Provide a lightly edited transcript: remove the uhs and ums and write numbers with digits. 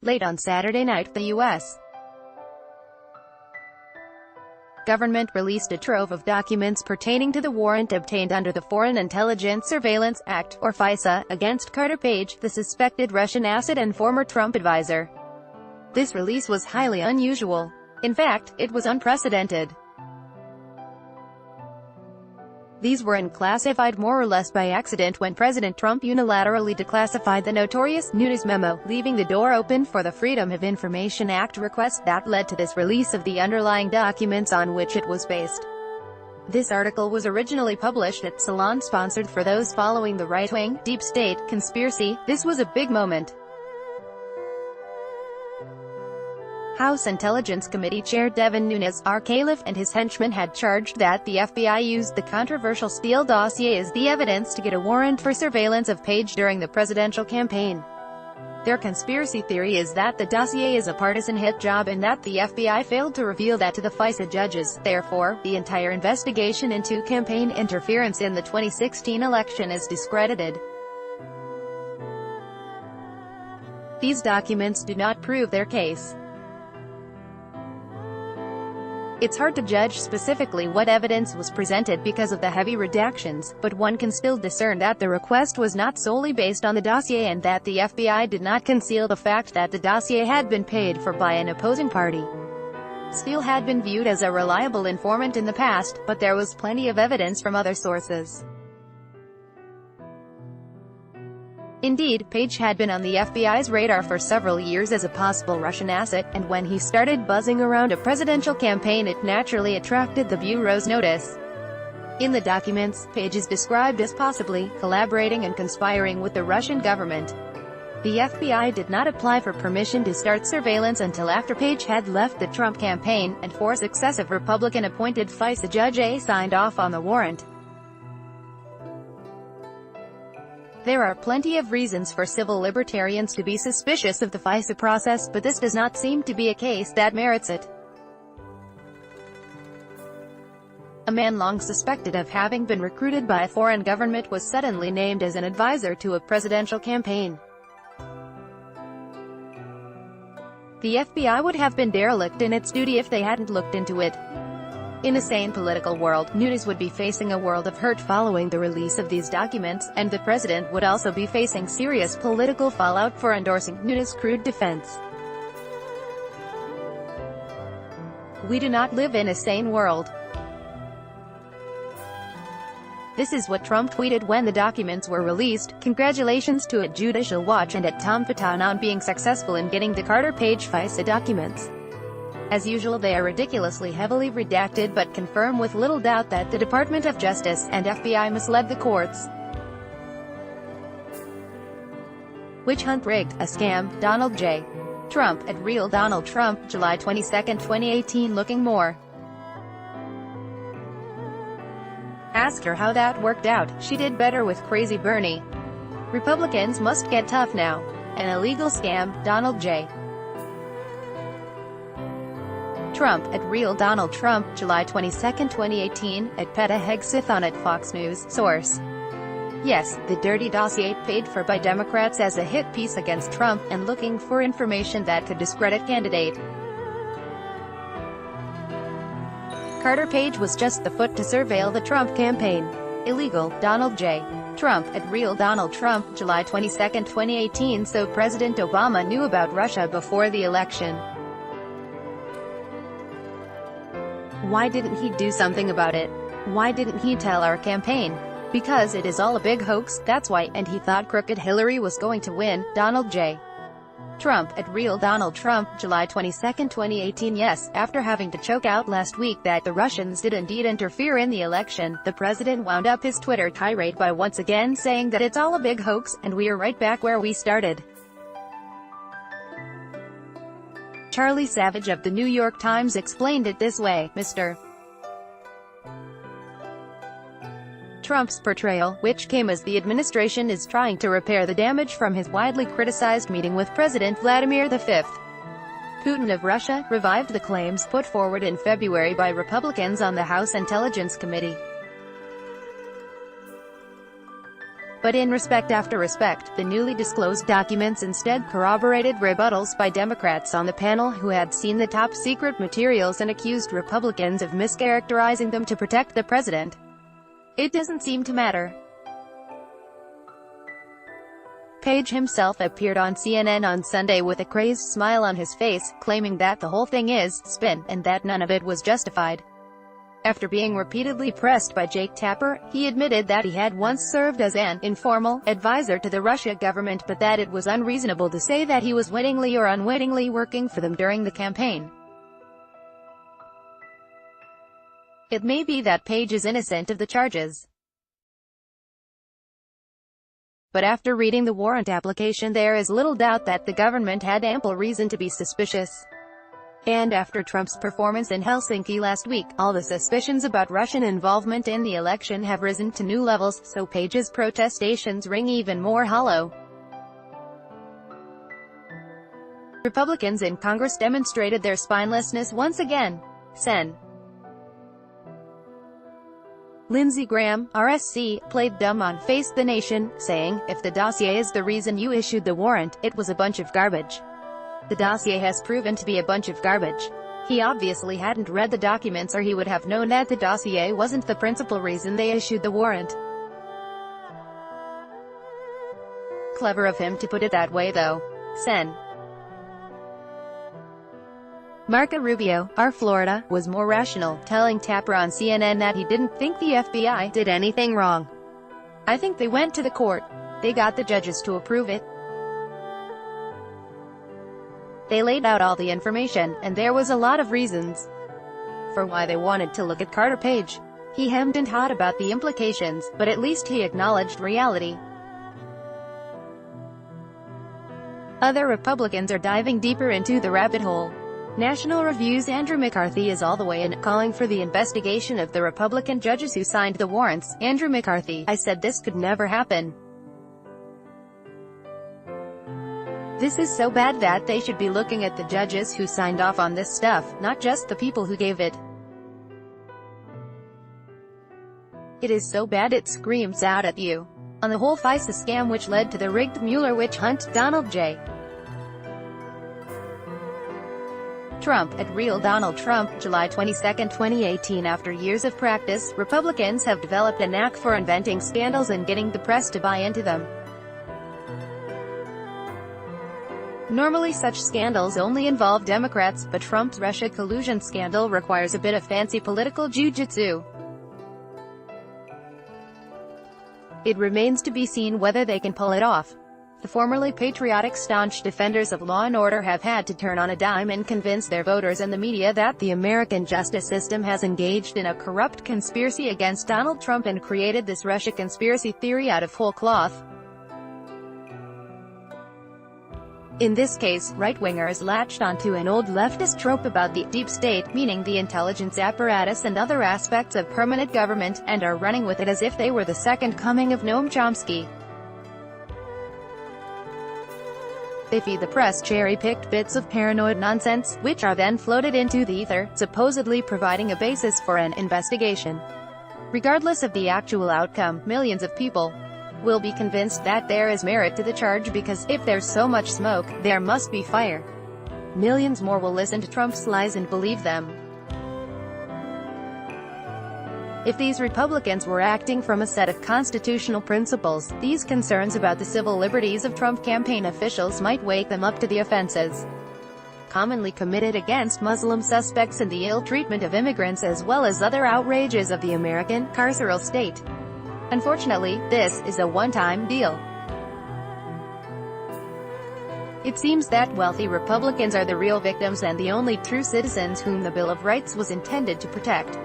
Late on Saturday night, the U.S. government released a trove of documents pertaining to the warrant obtained under the Foreign Intelligence Surveillance Act, or FISA, against Carter Page, the suspected Russian asset and former Trump advisor. This release was highly unusual. In fact, it was unprecedented. These were unclassified more or less by accident when President Trump unilaterally declassified the notorious Nunes memo, leaving the door open for the Freedom of Information Act request that led to this release of the underlying documents on which it was based. This article was originally published at Salon, sponsored for those following the right-wing, deep state, conspiracy. This was a big moment. House Intelligence Committee Chair Devin Nunes, R. Califf, and his henchmen had charged that the FBI used the controversial Steele dossier as the evidence to get a warrant for surveillance of Page during the presidential campaign. Their conspiracy theory is that the dossier is a partisan hit job and that the FBI failed to reveal that to the FISA judges. Therefore, the entire investigation into campaign interference in the 2016 election is discredited. These documents do not prove their case. It's hard to judge specifically what evidence was presented because of the heavy redactions, but one can still discern that the request was not solely based on the dossier and that the FBI did not conceal the fact that the dossier had been paid for by an opposing party. Steele had been viewed as a reliable informant in the past, but there was plenty of evidence from other sources. Indeed, Page had been on the FBI's radar for several years as a possible Russian asset, and when he started buzzing around a presidential campaign, it naturally attracted the Bureau's notice. In the documents, Page is described as possibly collaborating and conspiring with the Russian government. The FBI did not apply for permission to start surveillance until after Page had left the Trump campaign, and 4 successive Republican-appointed FISA judges signed off on the warrant. There are plenty of reasons for civil libertarians to be suspicious of the FISA process, but this does not seem to be a case that merits it. A man long suspected of having been recruited by a foreign government was suddenly named as an advisor to a presidential campaign. The FBI would have been derelict in its duty if they hadn't looked into it. In a sane political world, Nunes would be facing a world of hurt following the release of these documents, and the president would also be facing serious political fallout for endorsing Nunes' crude defense. We do not live in a sane world. This is what Trump tweeted when the documents were released: "Congratulations to at Judicial Watch and at Tom Fitton on being successful in getting the Carter Page FISA documents." As usual, they are ridiculously heavily redacted but confirm with little doubt that the Department of Justice and FBI misled the courts. Witch hunt rigged, a scam. Donald J. Trump, at Real Donald Trump, July 22, 2018. Looking more. Asked her how that worked out, she did better with Crazy Bernie. Republicans must get tough now. An illegal scam. Donald J. Trump, at Real Donald Trump, July 22, 2018, at Peta Hegsethon at Fox News. Source: yes, the dirty dossier, paid for by Democrats as a hit piece against Trump, and looking for information that could discredit candidate. Carter Page was just the foot to surveil the Trump campaign. Illegal. Donald J. Trump, at Real Donald Trump, July 22, 2018. So President Obama knew about Russia before the election. Why didn't he do something about it? Why didn't he tell our campaign? Because it is all a big hoax, that's why, and he thought crooked Hillary was going to win. Donald J. Trump, at Real Donald Trump, July 22, 2018. Yes, after having to choke out last week that the Russians did indeed interfere in the election, the president wound up his Twitter tirade by once again saying that it's all a big hoax, and we are right back where we started. Charlie Savage of the New York Times explained it this way: Mr. Trump's portrayal, which came as the administration is trying to repair the damage from his widely criticized meeting with President Vladimir V. Putin of Russia, revived the claims put forward in February by Republicans on the House Intelligence Committee. But in respect after respect, the newly disclosed documents instead corroborated rebuttals by Democrats on the panel who had seen the top-secret materials and accused Republicans of mischaracterizing them to protect the president. It doesn't seem to matter. Paige himself appeared on CNN on Sunday with a crazed smile on his face, claiming that the whole thing is spin, and that none of it was justified. After being repeatedly pressed by Jake Tapper, he admitted that he had once served as an informal advisor to the Russia government, but that it was unreasonable to say that he was wittingly or unwittingly working for them during the campaign. It may be that Paige is innocent of the charges. But after reading the warrant application, there is little doubt that the government had ample reason to be suspicious. And after Trump's performance in Helsinki last week, all the suspicions about Russian involvement in the election have risen to new levels, so Paige's protestations ring even more hollow. Republicans in Congress demonstrated their spinelessness once again. Sen. Lindsey Graham, RSC, played dumb on Face the Nation, saying, "If the dossier is the reason you issued the warrant, it was a bunch of garbage. The dossier has proven to be a bunch of garbage." He obviously hadn't read the documents, or he would have known that the dossier wasn't the principal reason they issued the warrant. Clever of him to put it that way though. Sen. Marco Rubio, R. Florida, was more rational, telling Tapper on CNN that he didn't think the FBI did anything wrong. "I think they went to the court. They got the judges to approve it. They laid out all the information, and there was a lot of reasons for why they wanted to look at Carter Page." He hemmed and hawed about the implications, but at least he acknowledged reality. Other Republicans are diving deeper into the rabbit hole. National Review's Andrew McCarthy is all the way in, calling for the investigation of the Republican judges who signed the warrants. Andrew McCarthy: "I said this could never happen. This is so bad that they should be looking at the judges who signed off on this stuff, not just the people who gave it. It is so bad it screams out at you." On the whole FISA scam which led to the rigged Mueller witch hunt, Donald J. Trump, at Real Donald Trump, July 22, 2018. After years of practice, Republicans have developed a knack for inventing scandals and getting the press to buy into them. Normally such scandals only involve Democrats, but Trump's Russia collusion scandal requires a bit of fancy political jiu-jitsu. It remains to be seen whether they can pull it off. The formerly patriotic staunch defenders of law and order have had to turn on a dime and convince their voters and the media that the American justice system has engaged in a corrupt conspiracy against Donald Trump and created this Russia conspiracy theory out of whole cloth. In this case, right-wingers latched onto an old leftist trope about the deep state, meaning the intelligence apparatus and other aspects of permanent government, and are running with it as if they were the second coming of Noam Chomsky. They feed the press cherry-picked bits of paranoid nonsense, which are then floated into the ether, supposedly providing a basis for an investigation. Regardless of the actual outcome, millions of people will be convinced that there is merit to the charge because, if there's so much smoke, there must be fire. Millions more will listen to Trump's lies and believe them. If these Republicans were acting from a set of constitutional principles, these concerns about the civil liberties of Trump campaign officials might wake them up to the offenses commonly committed against Muslim suspects and the ill treatment of immigrants, as well as other outrages of the American carceral state. Unfortunately, this is a one-time deal. It seems that wealthy Republicans are the real victims and the only true citizens whom the Bill of Rights was intended to protect.